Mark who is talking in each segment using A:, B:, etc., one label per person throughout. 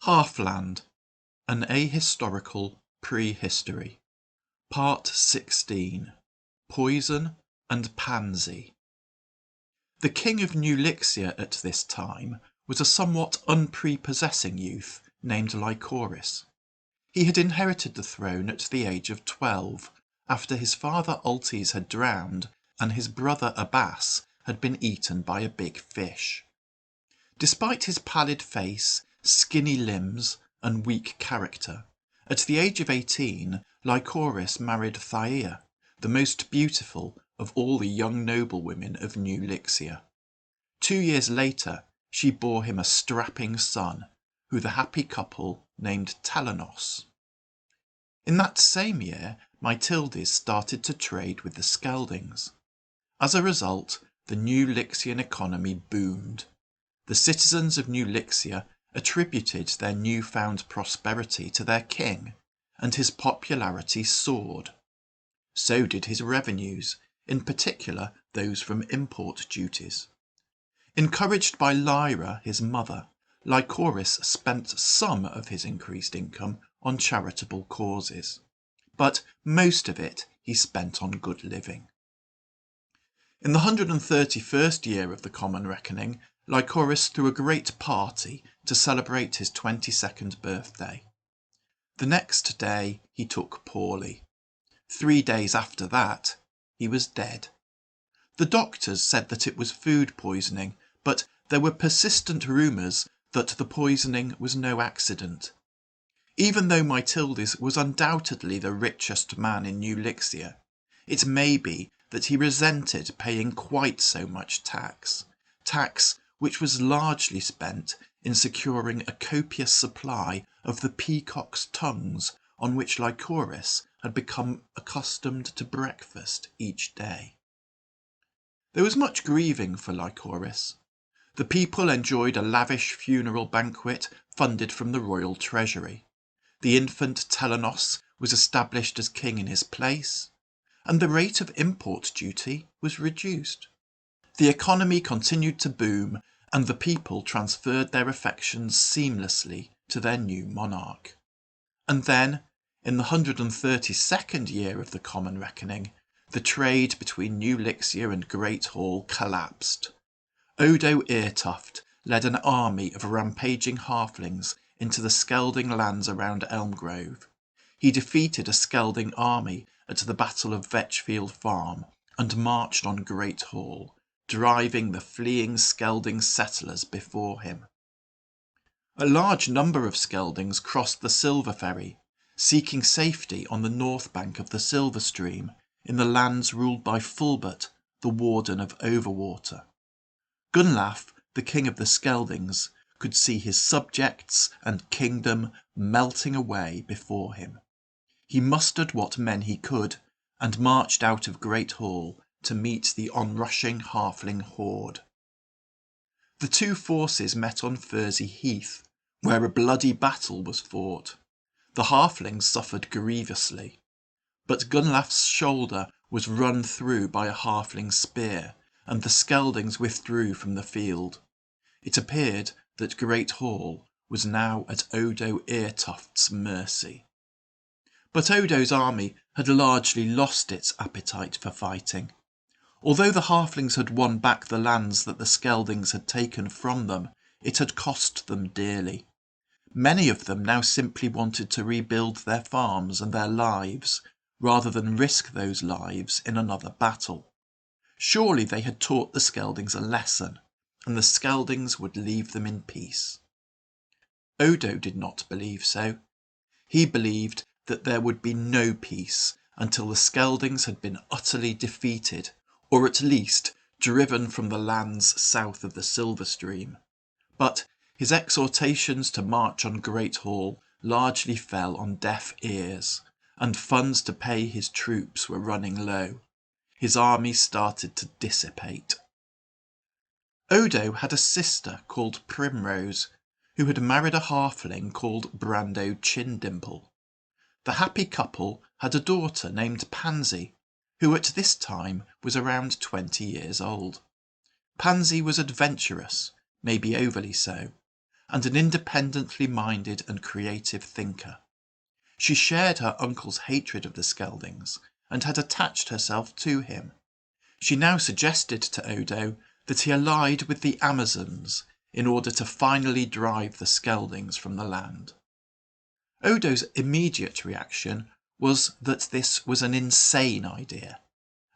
A: Halfland, an ahistorical prehistory. Part 16. Poison and Pansy. The king of New Lixia at this time was a somewhat unprepossessing youth named Lycoris. He had inherited the throne at the age of 12, after his father Ultes had drowned and his brother Abbas had been eaten by a big fish. Despite his pallid face, skinny limbs, and weak character, at the age of 18, Lycoris married Thaia, the most beautiful of all the young noblewomen of New Lixia. 2 years later, she bore him a strapping son, who the happy couple named Telenos. In that same year, Matildes started to trade with the Skeldings. As a result, the New Lixian economy boomed. The citizens of New Lixia attributed their newfound prosperity to their king, and his popularity soared. So did his revenues, in particular those from import duties. Encouraged by Lyra, his mother, Lycoris spent some of his increased income on charitable causes, but most of it he spent on good living. In the 131st year of the Common Reckoning, Lycoris threw a great party to celebrate his 22nd birthday. The next day he took poorly. 3 days after that, he was dead. The doctors said that it was food poisoning, but there were persistent rumours that the poisoning was no accident. Even though Matildes was undoubtedly the richest man in New Lixia, it may be that he resented paying quite so much tax which was largely spent in securing a copious supply of the peacock's tongues on which Lycoris had become accustomed to breakfast each day. There was much grieving for Lycoris. The people enjoyed a lavish funeral banquet funded from the royal treasury. The infant Telenos was established as king in his place, and the rate of import duty was reduced. The economy continued to boom, and the people transferred their affections seamlessly to their new monarch. And then, in the 132nd year of the Common Reckoning, the trade between New Lixia and Great Hall collapsed. Odo Eartuft led an army of rampaging halflings into the Skelding lands around Elmgrove. He defeated a Skelding army at the Battle of Vetchfield Farm and marched on Great Hall, driving the fleeing Skelding settlers before him. A large number of Skeldings crossed the Silver Ferry, seeking safety on the north bank of the Silver Stream, in the lands ruled by Fulbert, the Warden of Overwater. Gunlaf, the king of the Skeldings, could see his subjects and kingdom melting away before him. He mustered what men he could, and marched out of Great Hall to meet the onrushing halfling horde. The two forces met on Fursey Heath, where a bloody battle was fought. The halflings suffered grievously, but Gunlaf's shoulder was run through by a halfling spear, and the Skeldings withdrew from the field. It appeared that Great Hall was now at Odo Eartuft's mercy. But Odo's army had largely lost its appetite for fighting. Although the halflings had won back the lands that the Skeldings had taken from them, it had cost them dearly. Many of them now simply wanted to rebuild their farms and their lives, rather than risk those lives in another battle. Surely they had taught the Skeldings a lesson, and the Skeldings would leave them in peace. Odo did not believe so. He believed that there would be no peace until the Skeldings had been utterly defeated, or at least driven from the lands south of the Silver Stream. But his exhortations to march on Great Hall largely fell on deaf ears, and funds to pay his troops were running low. His army started to dissipate. Odo had a sister called Primrose, who had married a halfling called Brando Chindimple. The happy couple had a daughter named Pansy, who at this time was around 20 years old. Pansy was adventurous, maybe overly so, and an independently minded and creative thinker. She shared her uncle's hatred of the Skeldings and had attached herself to him. She now suggested to Odo that he allied with the Amazons in order to finally drive the Skeldings from the land. Odo's immediate reaction was that this was an insane idea.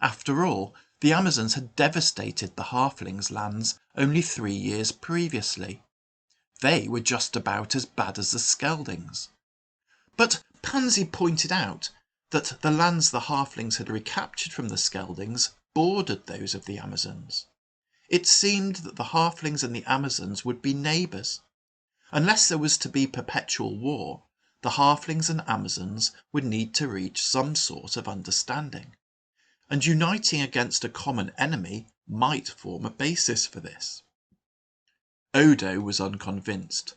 A: After all, the Amazons had devastated the Halflings' lands only 3 years previously. They were just about as bad as the Skeldings. But Pansy pointed out that the lands the Halflings had recaptured from the Skeldings bordered those of the Amazons. It seemed that the Halflings and the Amazons would be neighbours. Unless there was to be perpetual war, the Halflings and Amazons would need to reach some sort of understanding, and uniting against a common enemy might form a basis for this. Odo was unconvinced.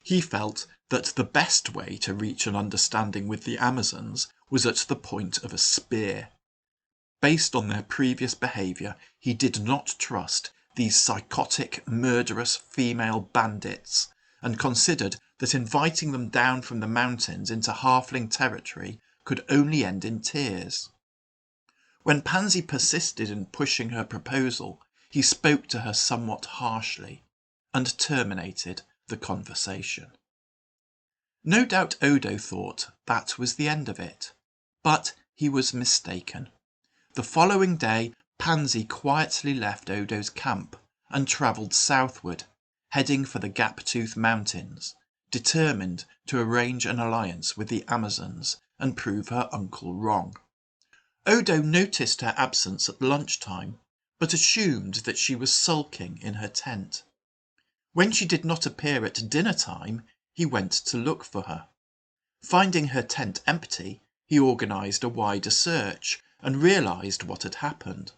A: He felt that the best way to reach an understanding with the Amazons was at the point of a spear. Based on their previous behaviour, he did not trust these psychotic, murderous female bandits, and considered that inviting them down from the mountains into Halfling territory could only end in tears. When Pansy persisted in pushing her proposal, he spoke to her somewhat harshly, and terminated the conversation. No doubt Odo thought that was the end of it, but he was mistaken. The following day, Pansy quietly left Odo's camp and travelled southward, heading for the Gaptooth Mountains, determined to arrange an alliance with the Amazons and prove her uncle wrong. Odo noticed her absence at lunchtime, but assumed that she was sulking in her tent. When she did not appear at dinner time, he went to look for her. Finding her tent empty, he organised a wider search and realised what had happened.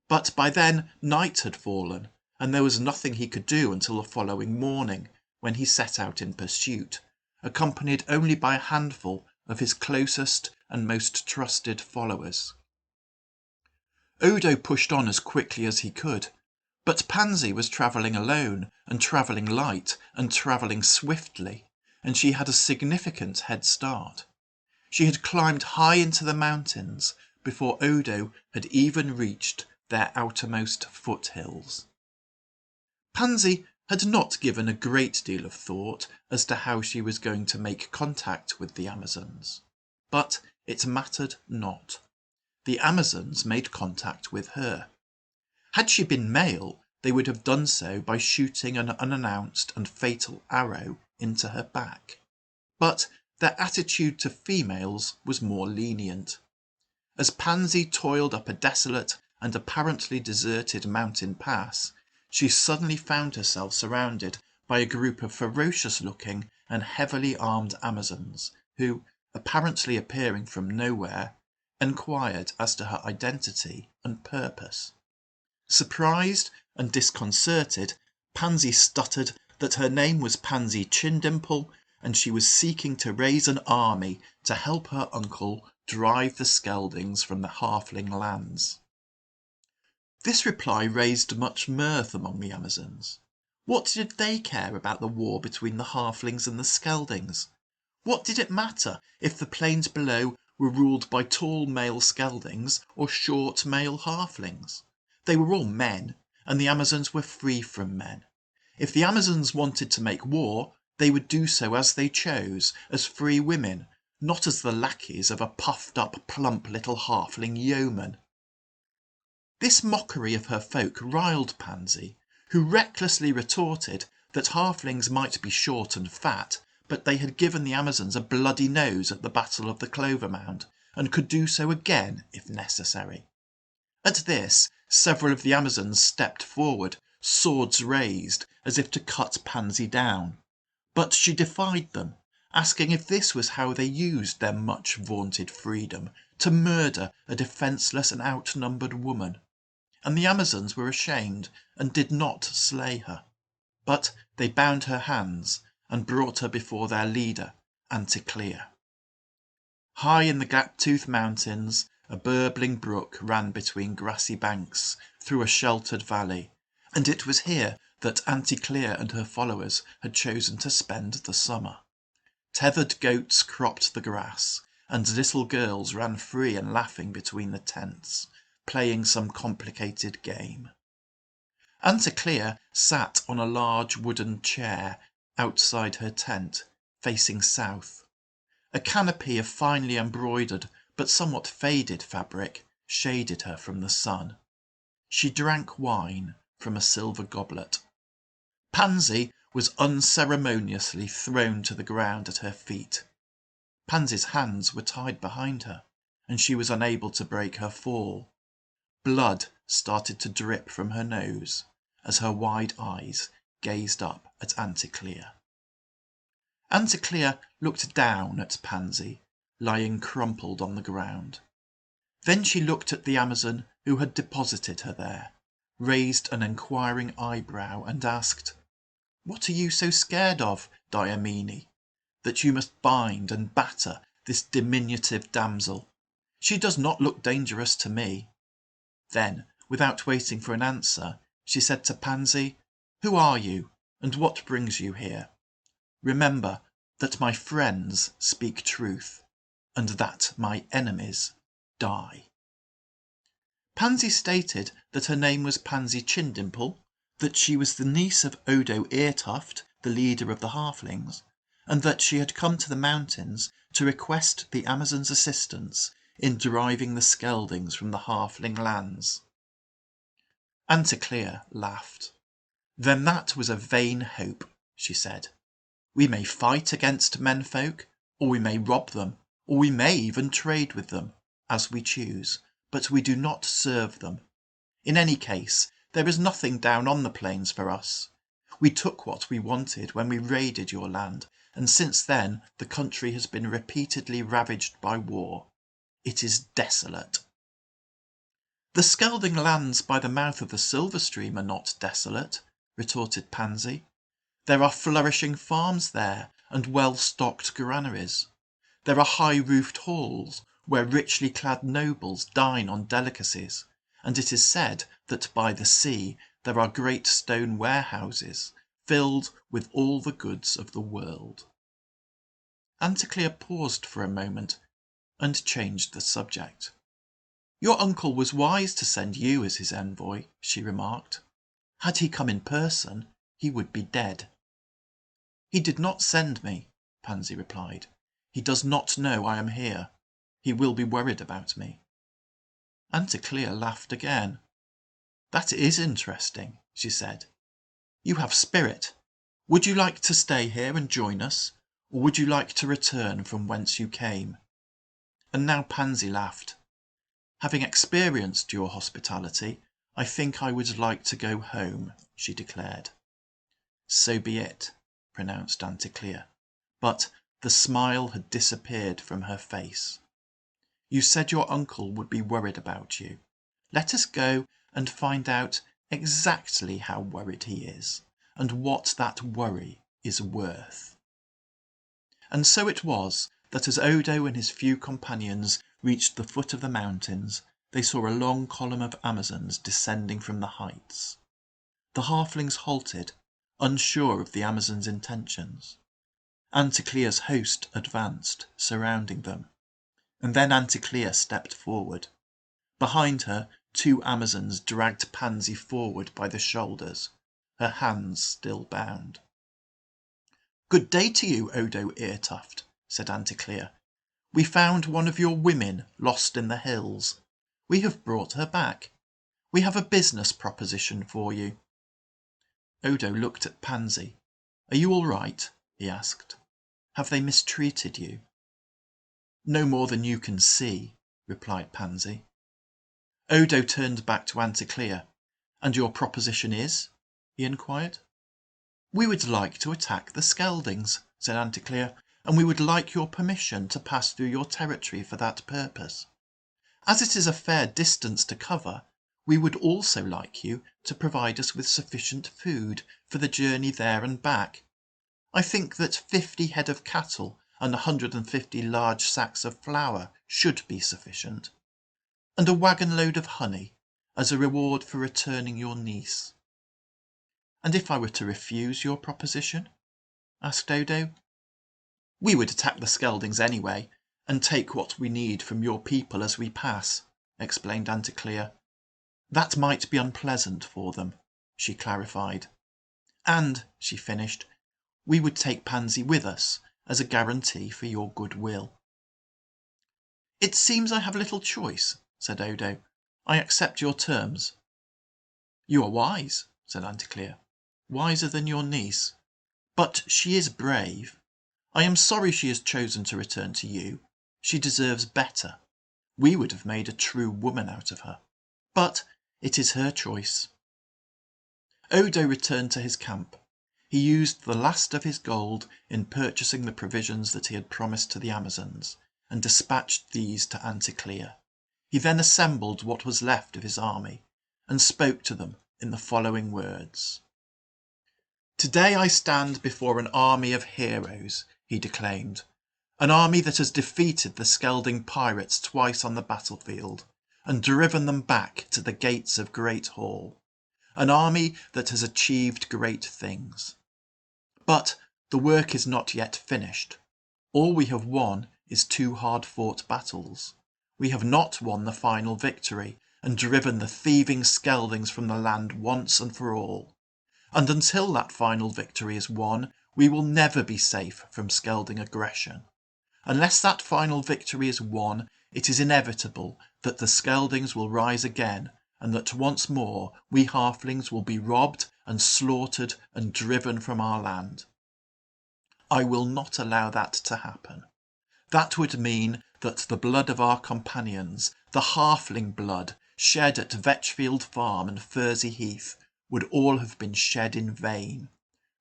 A: But by then night had fallen, and there was nothing he could do until the following morning, when he set out in pursuit, accompanied only by a handful of his closest and most trusted followers. Odo pushed on as quickly as he could, but Pansy was travelling alone and travelling light and travelling swiftly, and she had a significant head start. She had climbed high into the mountains before Odo had even reached their outermost foothills. Pansy had not given a great deal of thought as to how she was going to make contact with the Amazons, but it mattered not. The Amazons made contact with her. Had she been male, they would have done so by shooting an unannounced and fatal arrow into her back. But their attitude to females was more lenient. As Pansy toiled up a desolate and apparently deserted mountain pass, she suddenly found herself surrounded by a group of ferocious-looking and heavily armed Amazons, who, apparently appearing from nowhere, enquired as to her identity and purpose. Surprised and disconcerted, Pansy stuttered that her name was Pansy Chindimple, and she was seeking to raise an army to help her uncle drive the Skeldings from the Halfling lands. This reply raised much mirth among the Amazons. What did they care about the war between the Halflings and the Skeldings? What did it matter if the plains below were ruled by tall male Skeldings or short male Halflings? They were all men, and the Amazons were free from men. If the Amazons wanted to make war, they would do so as they chose, as free women, not as the lackeys of a puffed-up, plump little Halfling yeoman. This mockery of her folk riled Pansy, who recklessly retorted that Halflings might be short and fat, but they had given the Amazons a bloody nose at the Battle of the Clover Mound, and could do so again if necessary. At this, several of the Amazons stepped forward, swords raised, as if to cut Pansy down. But she defied them, asking if this was how they used their much-vaunted freedom, to murder a defenceless and outnumbered woman. And the Amazons were ashamed and did not slay her, but they bound her hands and brought her before their leader, Anticlea. High in the Gaptooth Mountains, a burbling brook ran between grassy banks through a sheltered valley, and it was here that Anticlea and her followers had chosen to spend the summer. Tethered goats cropped the grass, and little girls ran free and laughing between the tents, playing some complicated game. Anticlea sat on a large wooden chair outside her tent, facing south. A canopy of finely embroidered but somewhat faded fabric shaded her from the sun. She drank wine from a silver goblet. Pansy was unceremoniously thrown to the ground at her feet. Pansy's hands were tied behind her, and she was unable to break her fall. Blood started to drip from her nose as her wide eyes gazed up at Anticlea. Anticlea looked down at Pansy, lying crumpled on the ground. Then she looked at the Amazon who had deposited her there, raised an enquiring eyebrow, and asked, "What are you so scared of, Diamene, that you must bind and batter this diminutive damsel? She does not look dangerous to me." Then, without waiting for an answer, she said to Pansy, "Who are you, and what brings you here? Remember that my friends speak truth, and that my enemies die." Pansy stated that her name was Pansy Chindimple, that she was the niece of Odo Eartuft, the leader of the Halflings, and that she had come to the mountains to request the Amazons' assistance in driving the Skeldings from the Halfling lands. Anticlea laughed. "Then that was a vain hope," she said. "We may fight against menfolk, or we may rob them, or we may even trade with them, as we choose, but we do not serve them. In any case, there is nothing down on the plains for us. We took what we wanted when we raided your land, and since then the country has been repeatedly ravaged by war. It is desolate." "The Skelding lands by the mouth of the Silver Stream are not desolate," retorted Pansy. "There are flourishing farms there, and well-stocked granaries. There are high-roofed halls where richly clad nobles dine on delicacies, and it is said that by the sea there are great stone warehouses filled with all the goods of the world." Anticlea paused for a moment and changed the subject. "Your uncle was wise to send you as his envoy," she remarked. "Had he come in person, he would be dead." "He did not send me," Pansy replied. "He does not know I am here. He will be worried about me." Anticlea laughed again. "That is interesting," she said. "You have spirit. Would you like to stay here and join us, or would you like to return from whence you came?" And now Pansy laughed. "Having experienced your hospitality, I think I would like to go home," she declared. "So be it," pronounced Anticlea, but the smile had disappeared from her face. "You said your uncle would be worried about you. Let us go and find out exactly how worried he is, and what that worry is worth." And so it was that as Odo and his few companions reached the foot of the mountains, they saw a long column of Amazons descending from the heights. The Halflings halted, unsure of the Amazons' intentions. Anticlea's host advanced, surrounding them, and then Anticlea stepped forward. Behind her, two Amazons dragged Pansy forward by the shoulders, her hands still bound. "Good day to you, Odo Eartuft," said Anticlea. "We found one of your women lost in the hills. We have brought her back. We have a business proposition for you." Odo looked at Pansy. "Are you all right?" he asked. "Have they mistreated you?" "No more than you can see," replied Pansy. Odo turned back to Anticlea. "And your proposition is?" he inquired. "We would like to attack the Skeldings," said Anticlea, "and we would like your permission to pass through your territory for that purpose. As it is a fair distance to cover, we would also like you to provide us with sufficient food for the journey there and back. I think that 50 head of cattle and 150 large sacks of flour should be sufficient, and a wagon load of honey as a reward for returning your niece." And if I were to refuse your proposition? Asked Odo. We would attack the Skeldings anyway, and take what we need from your people as we pass, explained Anticlea. That might be unpleasant for them, she clarified. And, she finished, we would take Pansy with us as a guarantee for your goodwill. It seems I have little choice, said Odo. I accept your terms. You are wise, said Anticlea. Wiser than your niece. But she is brave. I am sorry she has chosen to return to you. She deserves better. We would have made a true woman out of her. But it is her choice. Odo returned to his camp. He used the last of his gold in purchasing the provisions that he had promised to the Amazons, and dispatched these to Anticlea. He then assembled what was left of his army, and spoke to them in the following words. Today I stand before an army of heroes, he declaimed, an army that has defeated the Skelding pirates twice on the battlefield, and driven them back to the gates of Great Hall, an army that has achieved great things. But the work is not yet finished. All we have won is 2 hard-fought battles. We have not won the final victory, and driven the thieving Skeldings from the land once and for all. And until that final victory is won, we will never be safe from Skelding aggression. Unless that final victory is won, it is inevitable that the Skeldings will rise again, and that once more we halflings will be robbed and slaughtered and driven from our land. I will not allow that to happen. That would mean that the blood of our companions, the halfling blood shed at Vetchfield Farm and Fursey Heath, would all have been shed in vain.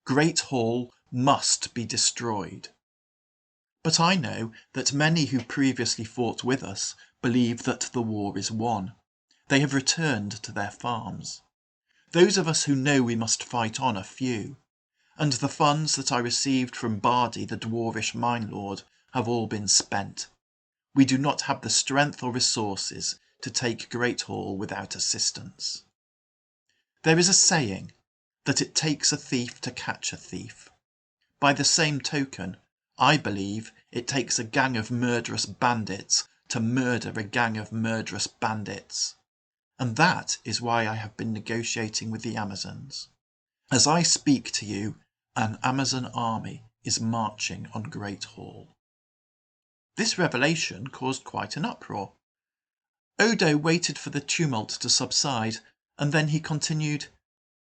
A: Great Hall must be destroyed. But I know that many who previously fought with us believe that the war is won. They have returned to their farms. Those of us who know we must fight on are few, and the funds that I received from Bardi, the dwarvish mine lord, have all been spent. We do not have the strength or resources to take Great Hall without assistance. There is a saying that it takes a thief to catch a thief. By the same token, I believe it takes a gang of murderous bandits to murder a gang of murderous bandits. And that is why I have been negotiating with the Amazons. As I speak to you, an Amazon army is marching on Great Hall. This revelation caused quite an uproar. Odo waited for the tumult to subside, and then he continued,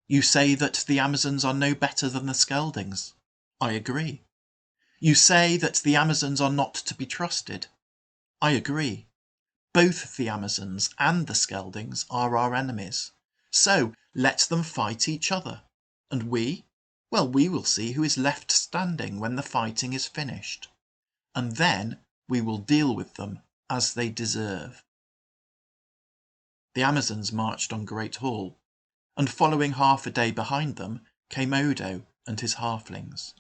A: You say that the Amazons are no better than the Skeldings. I agree. You say that the Amazons are not to be trusted. I agree. Both the Amazons and the Skeldings are our enemies. So let them fight each other. And we? Well, we will see who is left standing when the fighting is finished. And then we will deal with them as they deserve. The Amazons marched on Great Hall, and following half a day behind them came Odo and his halflings.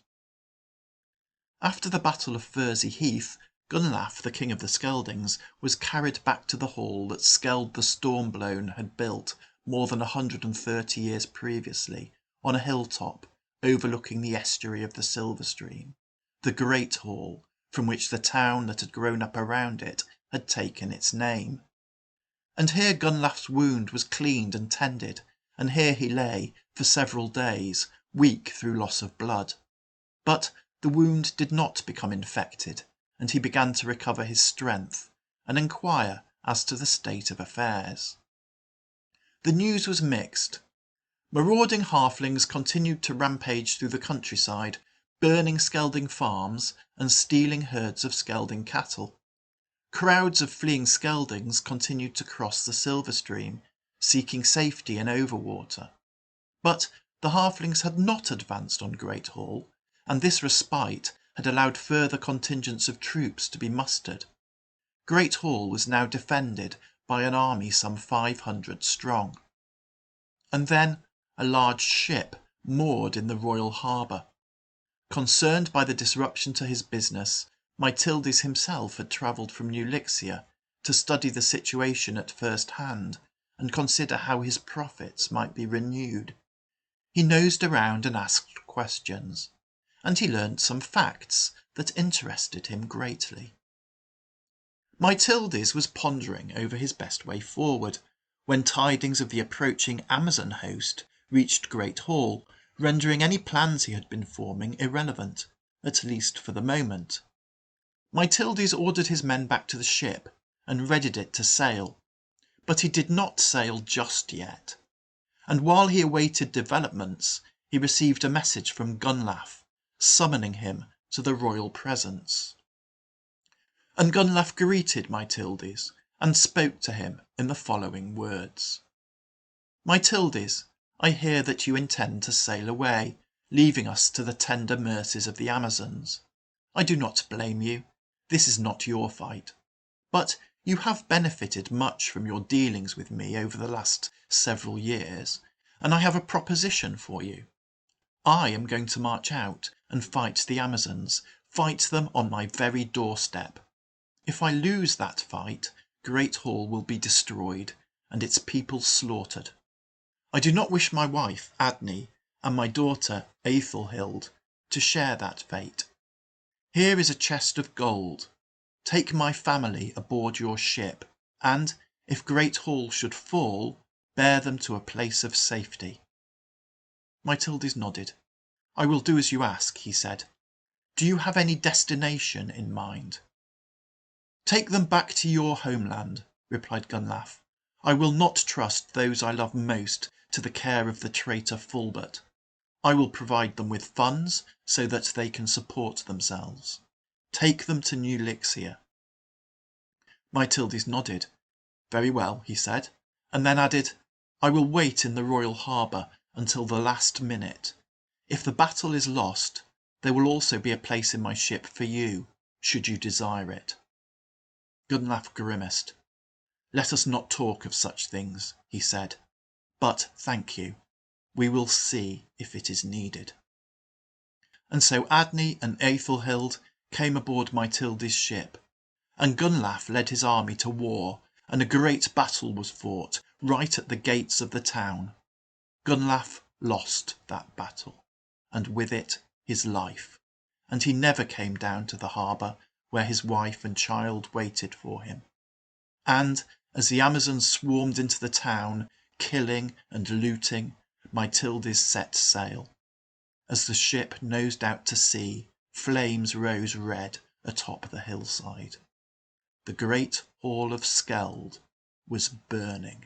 A: After the Battle of Fursey Heath, Gunlaf, the king of the Skeldings, was carried back to the hall that Skeld the Stormblown had built more than 130 years previously, on a hilltop overlooking the estuary of the Silver Stream, the Great Hall, from which the town that had grown up around it had taken its name. And here Gunlaf's wound was cleaned and tended, and here he lay for several days, weak through loss of blood. But the wound did not become infected, and he began to recover his strength and inquire as to the state of affairs. The news was mixed. Marauding halflings continued to rampage through the countryside, burning Skelding farms and stealing herds of Skelding cattle. Crowds of fleeing Skeldings continued to cross the Silver Stream, seeking safety in Overwater. But the halflings had not advanced on Great Hall, and this respite had allowed further contingents of troops to be mustered. Great Hall was now defended by an army some 500 strong. And then a large ship moored in the royal harbour. Concerned by the disruption to his business, Mithildes himself had travelled from New Lixia to study the situation at first hand and consider how his profits might be renewed. He nosed around and asked questions, and he learnt some facts that interested him greatly. Mildis was pondering over his best way forward when tidings of the approaching Amazon host reached Great Hall, rendering any plans he had been forming irrelevant, at least for the moment. Mildis ordered his men back to the ship and readied it to sail, but he did not sail just yet. And while he awaited developments, he received a message from Gunlaf, summoning him to the royal presence. And Gunlaf greeted Mildis and spoke to him in the following words. Mildis, I hear that you intend to sail away, leaving us to the tender mercies of the Amazons. I do not blame you. This is not your fight. But you have benefited much from your dealings with me over the last several years, and I have a proposition for you. I am going to march out and fight the Amazons, fight them on my very doorstep. If I lose that fight, Great Hall will be destroyed and its people slaughtered. I do not wish my wife, Adney, and my daughter, Aethelhild, to share that fate. Here is a chest of gold. Take my family aboard your ship, and, if Great Hall should fall, bear them to a place of safety. Mildis nodded. I will do as you ask, he said. Do you have any destination in mind? Take them back to your homeland, replied Gunlaf. I will not trust those I love most to the care of the traitor Fulbert. I will provide them with funds so that they can support themselves. Take them to New Lixia. Mildis nodded. Very well, he said, and then added, I will wait in the royal harbour until the last minute. If the battle is lost, there will also be a place in my ship for you, should you desire it. Gunlaf grimaced. Let us not talk of such things, he said. But thank you. We will see if it is needed. And so Adney and Aethelhild came aboard Mildis' ship, and Gunlaf led his army to war, and a great battle was fought right at the gates of the town. Gunlaf lost that battle, and with it his life, and he never came down to the harbour where his wife and child waited for him. And as the Amazons swarmed into the town, killing and looting, Mildis set sail. As the ship nosed out to sea, flames rose red atop the hillside. The great hall of Skeld was burning.